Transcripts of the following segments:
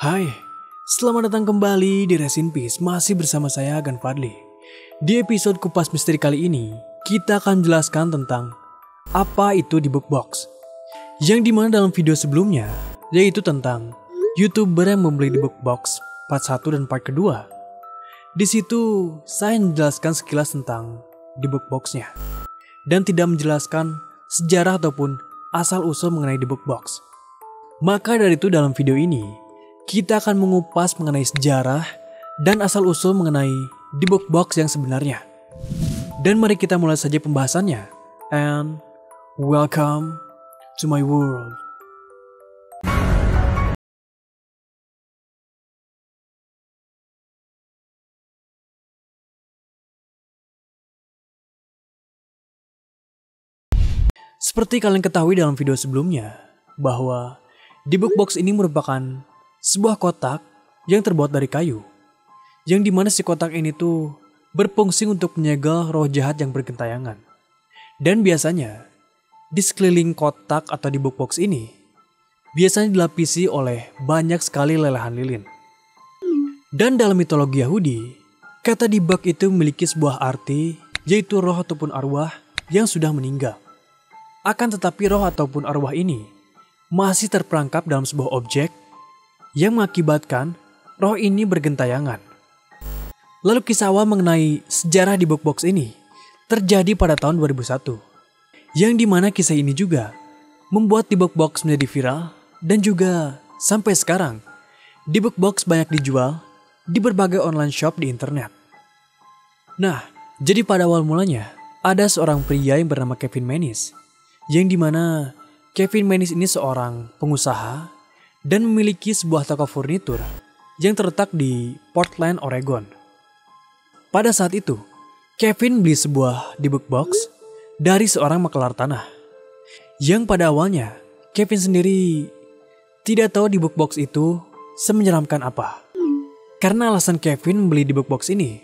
Hai, selamat datang kembali di Rest in Peace, masih bersama saya Agan Fadli. Di episode Kupas Misteri kali ini, kita akan menjelaskan tentang apa itu di Book Box. Yang dimana dalam video sebelumnya, yaitu tentang YouTuber yang membeli di Book Box part 1 dan part kedua. Di situ, saya menjelaskan sekilas tentang di Book Box-nya. Dan tidak menjelaskan sejarah ataupun asal-usul mengenai di Book Box. Maka dari itu dalam video ini, kita akan mengupas mengenai sejarah dan asal-usul mengenai di Book Box yang sebenarnya. Dan mari kita mulai saja pembahasannya. And welcome to my world. Seperti kalian ketahui dalam video sebelumnya, bahwa di Book Box ini merupakan sebuah kotak yang terbuat dari kayu. Yang dimana si kotak ini tuh berfungsi untuk menyegel roh jahat yang bergentayangan. Dan biasanya, di sekeliling kotak atau di Book Box ini, biasanya dilapisi oleh banyak sekali lelehan lilin. Dan dalam mitologi Yahudi, kata dibak itu memiliki sebuah arti, yaitu roh ataupun arwah yang sudah meninggal. Akan tetapi roh ataupun arwah ini masih terperangkap dalam sebuah objek yang mengakibatkan roh ini bergentayangan. Lalu kisah awal mengenai sejarah di Book Box ini terjadi pada tahun 2001. Yang dimana kisah ini juga membuat di Book Box menjadi viral dan juga sampai sekarang di Book Box banyak dijual di berbagai online shop di internet. Nah, jadi pada awal mulanya ada seorang pria yang bernama Kevin Menis. Yang dimana Kevin Menis ini seorang pengusaha dan memiliki sebuah toko furnitur yang terletak di Portland, Oregon. Pada saat itu, Kevin beli sebuah di Book Box dari seorang makelar tanah. Yang pada awalnya, Kevin sendiri tidak tahu di Book Box itu semenyeramkan apa. Karena alasan Kevin membeli di Book Box ini,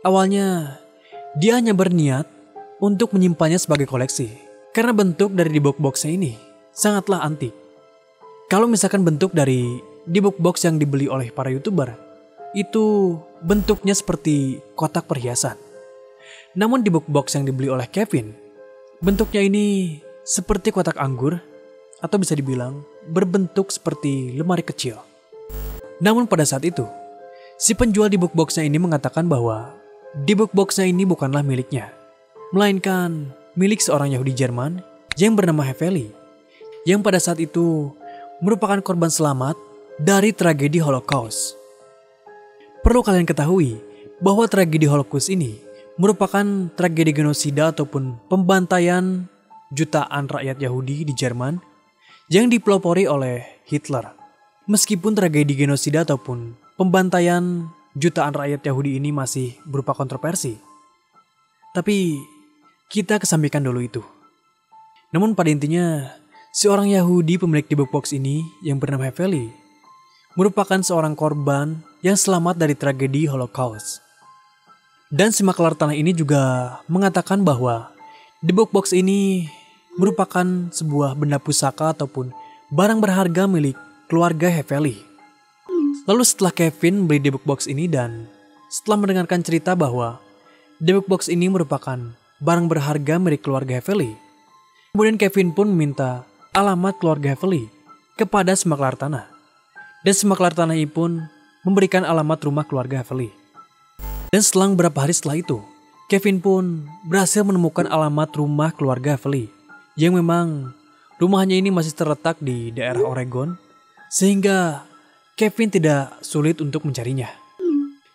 awalnya dia hanya berniat untuk menyimpannya sebagai koleksi. Karena bentuk dari di Book Box-nya ini sangatlah antik. Kalau misalkan bentuk dari di Book Box yang dibeli oleh para YouTuber, itu bentuknya seperti kotak perhiasan. Namun di Book Box yang dibeli oleh Kevin, bentuknya ini seperti kotak anggur, atau bisa dibilang berbentuk seperti lemari kecil. Namun pada saat itu, si penjual di Book Box-nya ini mengatakan bahwa di Book Box-nya ini bukanlah miliknya, melainkan milik seorang Yahudi Jerman yang bernama Hefeli, yang pada saat itu merupakan korban selamat dari tragedi Holocaust. Perlu kalian ketahui bahwa tragedi Holocaust ini merupakan tragedi genosida ataupun pembantaian jutaan rakyat Yahudi di Jerman yang dipelopori oleh Hitler. Meskipun tragedi genosida ataupun pembantaian jutaan rakyat Yahudi ini masih berupa kontroversi, tapi kita kesampingkan dulu itu. Namun pada intinya, seorang Yahudi pemilik di Book Box ini yang bernama Hefeli merupakan seorang korban yang selamat dari tragedi Holocaust. Dan si makelar tanah ini juga mengatakan bahwa di Book Box ini merupakan sebuah benda pusaka ataupun barang berharga milik keluarga Hefeli. Lalu setelah Kevin beli di Book Box ini dan setelah mendengarkan cerita bahwa di Book Box ini merupakan barang berharga milik keluarga Hefeli, kemudian Kevin pun meminta alamat keluarga Hefeli kepada semaklar tanah. Dan semaklar tanah ini pun memberikan alamat rumah keluarga Hefeli. Dan selang beberapa hari setelah itu, Kevin pun berhasil menemukan alamat rumah keluarga Hefeli, yang memang rumahnya ini masih terletak di daerah Oregon, sehingga Kevin tidak sulit untuk mencarinya.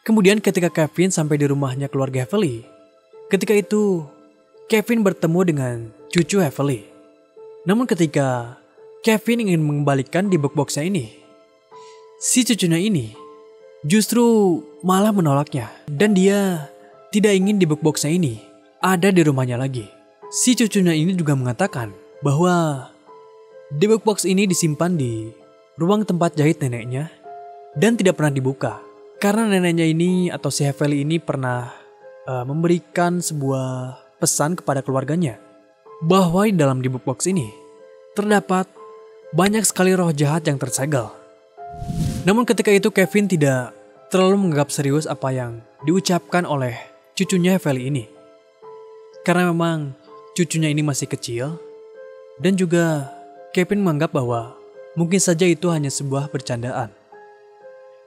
Kemudian ketika Kevin sampai di rumahnya keluarga Hefeli, ketika itu Kevin bertemu dengan cucu Hefeli. Namun ketika Kevin ingin mengembalikan di Book Box-nya ini, si cucunya ini justru malah menolaknya. Dan dia tidak ingin di Book Box-nya ini ada di rumahnya lagi. Si cucunya ini juga mengatakan bahwa di Book Box ini disimpan di ruang tempat jahit neneknya dan tidak pernah dibuka. Karena neneknya ini atau si Hefeli ini pernah memberikan sebuah pesan kepada keluarganya bahwa di dalam di Book Box ini terdapat banyak sekali roh jahat yang tersegel. Namun ketika itu Kevin tidak terlalu menganggap serius apa yang diucapkan oleh cucunya Hefeli ini. Karena memang cucunya ini masih kecil dan juga Kevin menganggap bahwa mungkin saja itu hanya sebuah bercandaan.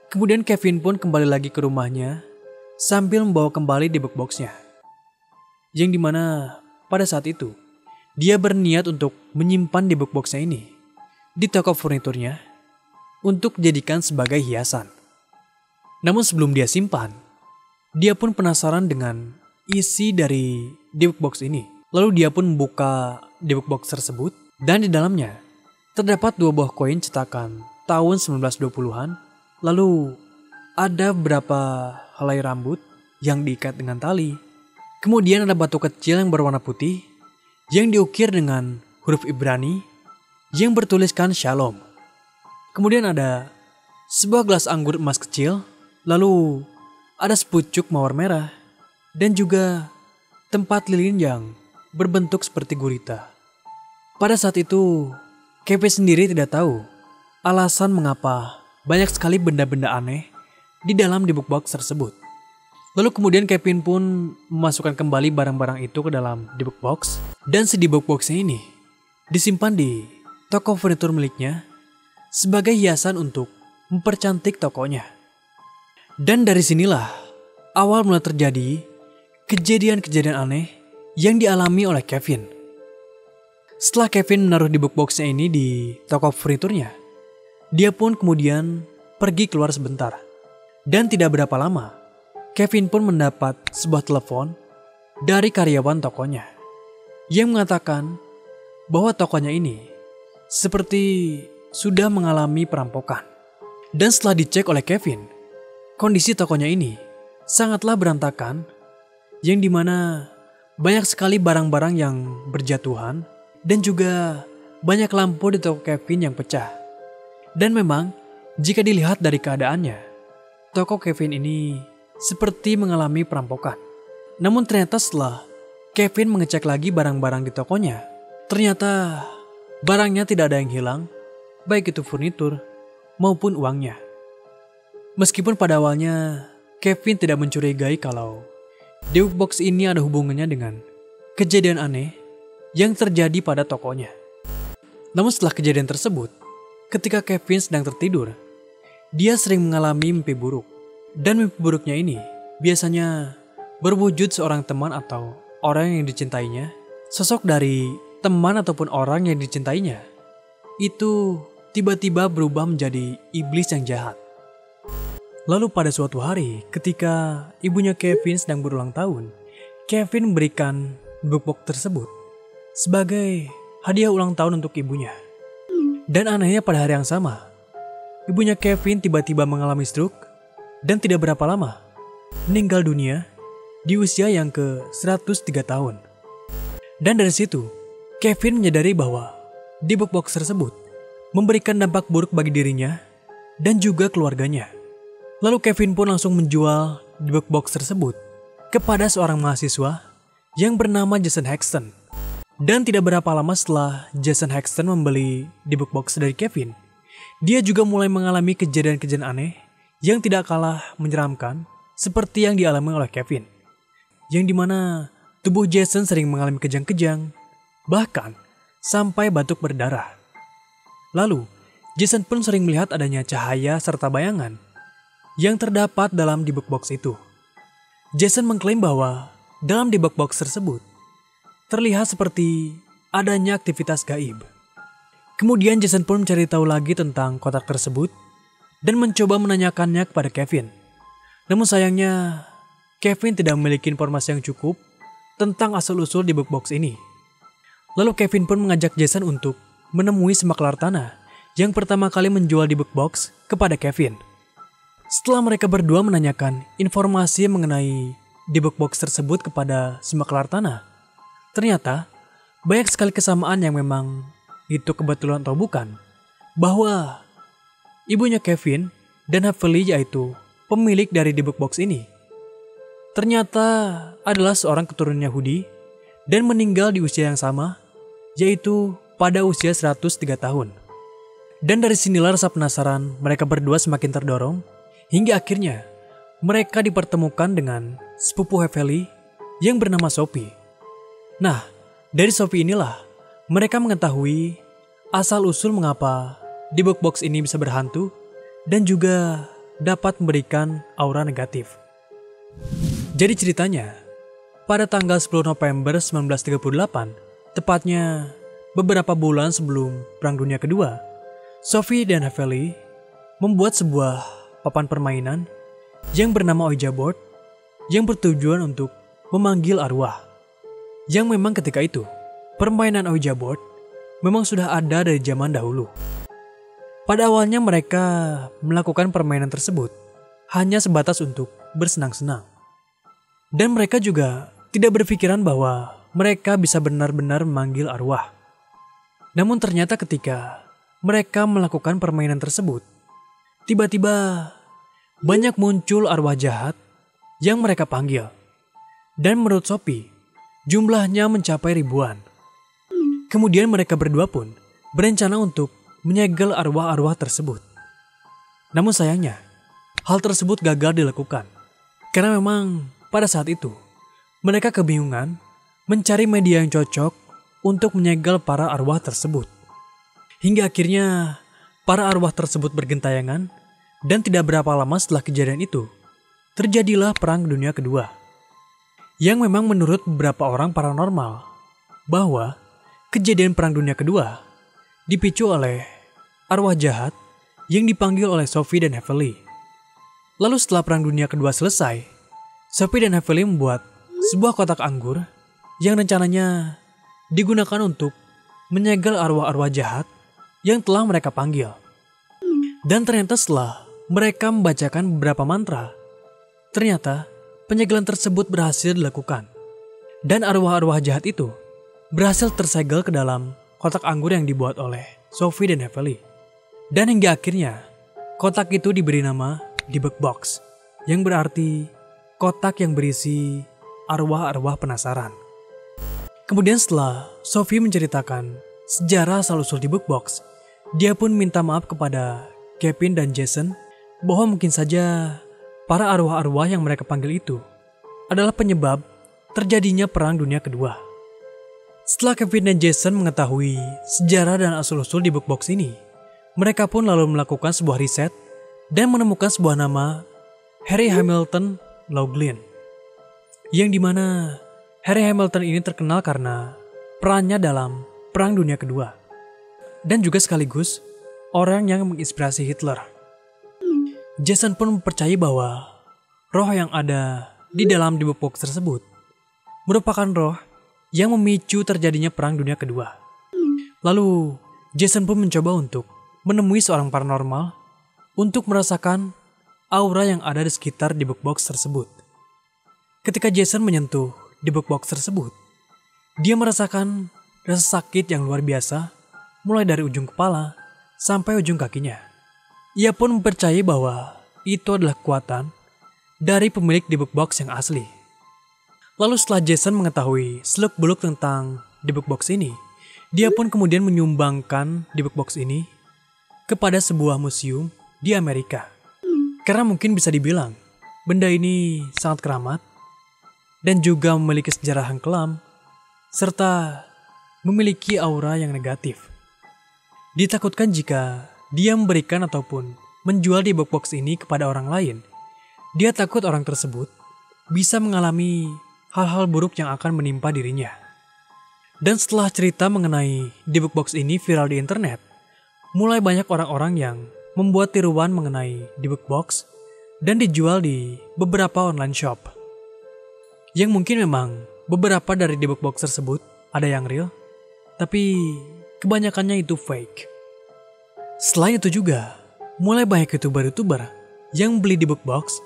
Kemudian Kevin pun kembali lagi ke rumahnya sambil membawa kembali di box-nya. Yang dimana pada saat itu dia berniat untuk menyimpan di box-nya ini di toko furniturnya untuk dijadikan sebagai hiasan. Namun sebelum dia simpan, dia pun penasaran dengan isi dari debug box ini. Lalu dia pun membuka debug box tersebut dan di dalamnya terdapat 2 buah koin cetakan tahun 1920-an. Lalu ada beberapa helai rambut yang diikat dengan tali. Kemudian ada batu kecil yang berwarna putih yang diukir dengan huruf Ibrani yang bertuliskan Shalom. Kemudian ada sebuah gelas anggur emas kecil, lalu ada sepucuk mawar merah, dan juga tempat lilin yang berbentuk seperti gurita. Pada saat itu, Kevin sendiri tidak tahu alasan mengapa banyak sekali benda-benda aneh di dalam debug box tersebut. Lalu kemudian Kevin pun memasukkan kembali barang-barang itu ke dalam debug box, dan si debug boxnya ini disimpan di toko furnitur miliknya sebagai hiasan untuk mempercantik tokonya. Dan dari sinilah awal mulai terjadi kejadian-kejadian aneh yang dialami oleh Kevin. Setelah Kevin menaruh debug boxnya ini di toko furniturnya, dia pun kemudian pergi keluar sebentar. Dan tidak berapa lama, Kevin pun mendapat sebuah telepon dari karyawan tokonya yang mengatakan bahwa tokonya ini seperti sudah mengalami perampokan. Dan setelah dicek oleh Kevin, kondisi tokonya ini sangatlah berantakan, yang dimana banyak sekali barang-barang yang berjatuhan dan juga banyak lampu di toko Kevin yang pecah. Dan memang jika dilihat dari keadaannya, toko Kevin ini seperti mengalami perampokan. Namun ternyata setelah Kevin mengecek lagi barang-barang di tokonya, ternyata barangnya tidak ada yang hilang, baik itu furnitur maupun uangnya. Meskipun pada awalnya Kevin tidak mencurigai kalau debug box ini ada hubungannya dengan kejadian aneh yang terjadi pada tokonya. Namun setelah kejadian tersebut, ketika Kevin sedang tertidur, dia sering mengalami mimpi buruk. Dan mimpi buruknya ini biasanya berwujud seorang teman atau orang yang dicintainya. Sosok dari teman ataupun orang yang dicintainya itu tiba-tiba berubah menjadi iblis yang jahat. Lalu pada suatu hari ketika ibunya Kevin sedang berulang tahun, Kevin memberikan debug box tersebut sebagai hadiah ulang tahun untuk ibunya. Dan anehnya pada hari yang sama, ibunya Kevin tiba-tiba mengalami stroke dan tidak berapa lama meninggal dunia di usia yang ke-103 tahun. Dan dari situ, Kevin menyadari bahwa debug box tersebut memberikan dampak buruk bagi dirinya dan juga keluarganya. Lalu Kevin pun langsung menjual debug box tersebut kepada seorang mahasiswa yang bernama Jason Hexton. Dan tidak berapa lama setelah Jason Hexton membeli debug box dari Kevin, dia juga mulai mengalami kejadian-kejadian aneh yang tidak kalah menyeramkan seperti yang dialami oleh Kevin. Yang dimana tubuh Jason sering mengalami kejang-kejang, bahkan sampai batuk berdarah. Lalu, Jason pun sering melihat adanya cahaya serta bayangan yang terdapat dalam debug box itu. Jason mengklaim bahwa dalam debug box tersebut terlihat seperti adanya aktivitas gaib. Kemudian Jason pun mencari tahu lagi tentang kotak tersebut dan mencoba menanyakannya kepada Kevin. Namun sayangnya, Kevin tidak memiliki informasi yang cukup tentang asal-usul debug box ini. Lalu Kevin pun mengajak Jason untuk menemui semaklar tanah yang pertama kali menjual debug box kepada Kevin. Setelah mereka berdua menanyakan informasi mengenai debug box tersebut kepada semaklar tanah, ternyata banyak sekali kesamaan yang memang itu kebetulan atau bukan, bahwa ibunya Kevin dan Hefeli, yaitu pemilik dari debug box ini, ternyata adalah seorang keturunan Yahudi dan meninggal di usia yang sama, yaitu pada usia 103 tahun. Dan dari sinilah rasa penasaran mereka berdua semakin terdorong, hingga akhirnya mereka dipertemukan dengan sepupu Hefeli yang bernama Sophie. Nah, dari Sophie inilah mereka mengetahui asal-usul mengapa di box ini bisa berhantu dan juga dapat memberikan aura negatif. Jadi ceritanya, pada tanggal 10 November 1938, tepatnya beberapa bulan sebelum Perang Dunia Kedua, Sophie dan Hefeli membuat sebuah papan permainan yang bernama Ouija Board yang bertujuan untuk memanggil arwah. Yang memang ketika itu, permainan Ouija Board memang sudah ada dari zaman dahulu. Pada awalnya mereka melakukan permainan tersebut hanya sebatas untuk bersenang-senang. Dan mereka juga tidak berpikiran bahwa mereka bisa benar-benar memanggil arwah. Namun ternyata ketika mereka melakukan permainan tersebut, tiba-tiba banyak muncul arwah jahat yang mereka panggil. Dan menurut Sophie, jumlahnya mencapai ribuan. Kemudian mereka berdua pun berencana untuk menyegel arwah-arwah tersebut. Namun sayangnya, hal tersebut gagal dilakukan. Karena memang pada saat itu, mereka kebingungan mencari media yang cocok untuk menyegel para arwah tersebut. Hingga akhirnya, para arwah tersebut bergentayangan dan tidak berapa lama setelah kejadian itu, terjadilah Perang Dunia Kedua. Yang memang menurut beberapa orang paranormal, bahwa kejadian Perang Dunia Kedua dipicu oleh arwah jahat yang dipanggil oleh Sophie dan Hefeli. Lalu setelah Perang Dunia Kedua selesai, Sophie dan Hefeli membuat sebuah kotak anggur yang rencananya digunakan untuk menyegel arwah-arwah jahat yang telah mereka panggil. Dan ternyata setelah mereka membacakan beberapa mantra, ternyata penyegelan tersebut berhasil dilakukan. Dan arwah-arwah jahat itu berhasil tersegel ke dalam kotak anggur yang dibuat oleh Sophie dan Hefeli. Dan hingga akhirnya, kotak itu diberi nama Debug Box, yang berarti kotak yang berisi arwah-arwah penasaran. Kemudian setelah Sophie menceritakan sejarah asal-usul Debug Box, dia pun minta maaf kepada Kevin dan Jason bahwa mungkin saja para arwah-arwah yang mereka panggil itu adalah penyebab terjadinya Perang Dunia Kedua. Setelah Kevin dan Jason mengetahui sejarah dan asal-usul Debug Box ini, mereka pun lalu melakukan sebuah riset dan menemukan sebuah nama Harry Hamilton Laughlin, yang dimana Harry Hamilton ini terkenal karena perannya dalam Perang Dunia Kedua dan juga sekaligus orang yang menginspirasi Hitler. Jason pun percaya bahwa roh yang ada di dalam Debug Box tersebut merupakan roh yang memicu terjadinya Perang Dunia Kedua. Lalu Jason pun mencoba untuk menemui seorang paranormal untuk merasakan aura yang ada di sekitar Debug Box tersebut. Ketika Jason menyentuh Debug Box tersebut, dia merasakan rasa sakit yang luar biasa mulai dari ujung kepala sampai ujung kakinya. Ia pun mempercayai bahwa itu adalah kekuatan dari pemilik Debug Box yang asli. Lalu setelah Jason mengetahui seluk-beluk tentang Debug Box ini, dia pun kemudian menyumbangkan Debug Box ini kepada sebuah museum di Amerika. Karena mungkin bisa dibilang, benda ini sangat keramat dan juga memiliki sejarah yang kelam, serta memiliki aura yang negatif. Ditakutkan jika dia memberikan ataupun menjual Debug Box ini kepada orang lain, dia takut orang tersebut bisa mengalami hal-hal buruk yang akan menimpa dirinya. Dan setelah cerita mengenai Debug Box ini viral di internet, mulai banyak orang-orang yang membuat tiruan mengenai Debug Box dan dijual di beberapa online shop. Yang mungkin memang beberapa dari Debug Box tersebut ada yang real, tapi kebanyakannya itu fake. Selain itu juga, mulai banyak YouTuber-YouTuber yang beli Debug Box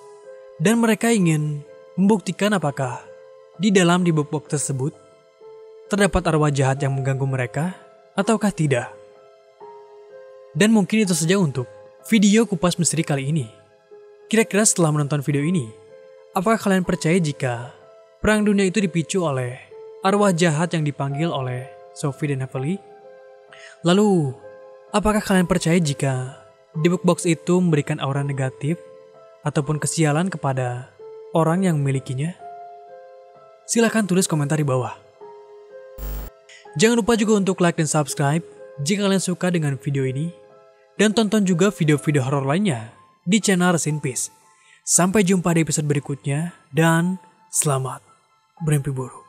dan mereka ingin membuktikan apakah di dalam Debug Box tersebut terdapat arwah jahat yang mengganggu mereka ataukah tidak. Dan mungkin itu saja untuk video kupas misteri kali ini. Kira-kira setelah menonton video ini, apakah kalian percaya jika Perang Dunia itu dipicu oleh arwah jahat yang dipanggil oleh Sophie dan Hefeli? Lalu, Apakah kalian percaya jika di book box itu memberikan aura negatif ataupun kesialan kepada orang yang memilikinya? Silahkan tulis komentar di bawah. Jangan lupa juga untuk like dan subscribe jika kalian suka dengan video ini. Dan tonton juga video-video horor lainnya di channel Rest in Peace. Sampai jumpa di episode berikutnya dan selamat bermimpi buruk.